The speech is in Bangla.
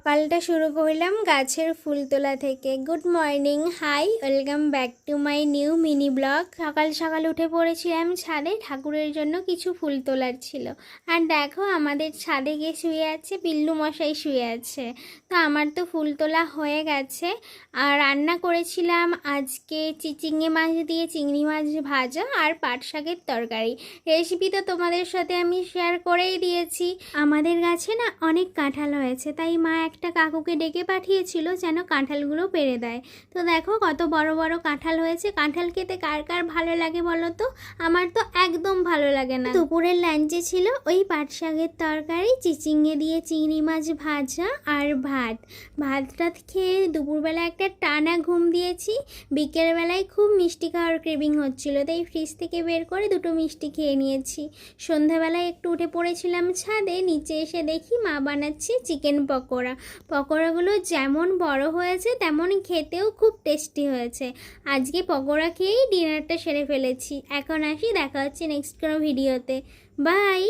সকালটা শুরু করলাম গাছের ফুল তোলা থেকে। Good morning, hi, welcome back to my new mini blog. সকাল সকাল উঠে পড়েছিলাম ছাদে, ঠাকুরের জন্য কিছু ফুল তোলার ছিল। আর দেখো আমাদের ছাদে গিয়ে শুয়ে আছে পিল্লু মশাই, শুয়ে আছে। তো আমার তো ফুল তোলা হয়ে গেছে। আর রান্না করেছিলাম আজকে চিচিঙ্গে মাছ দিয়ে চিংড়ি মাছ ভাজা আর পাট শাকের তরকারি। রেসিপি তো তোমাদের সাথে আমি শেয়ার করেই দিয়েছি। আমাদের গাছে না অনেক কাঁঠাল হয়েছে, তাই মা একটা কাকুকে ডেকে পাঠিয়েছিল যেন কাঁঠালগুলো পেড়ে দেয়। তো দেখো কত বড় বড় কাঁঠাল হয়েছে। কাঁঠাল খেতে কার কার ভালো লাগে বলো তো? আমার তো একদম ভালো লাগে না। দুপুরের লাঞ্চে ছিল ওই পাট শাকের তরকারি, চিচিঙ্গে দিয়ে চিংড়ি মাছ ভাজা আর ভাতটা খেয়ে দুপুরবেলা একটা টানা ঘুম দিয়েছি। বিকেলবেলায় খুব মিষ্টি খাওয়ার ক্রেভিং হচ্ছিল, তাই ফ্রিজ থেকে বের করে দুটো মিষ্টি খেয়ে নিয়েছি। সন্ধ্যাবেলায় একটু উঠে পড়েছিলাম ছাদে, নিচে এসে দেখি মা বানাচ্ছে চিকেন পকোড়া। পকোড়াগুলো যেমন বড় হয়েছে তেমন খেতেও খুব টেস্টি হয়েছে। আজকে পকোড়া খেয়েই ডিনারটা সেরে ফেলেছি। এখন আসি, দেখা হচ্ছে নেক্সট কোনো ভিডিওতে। বাই।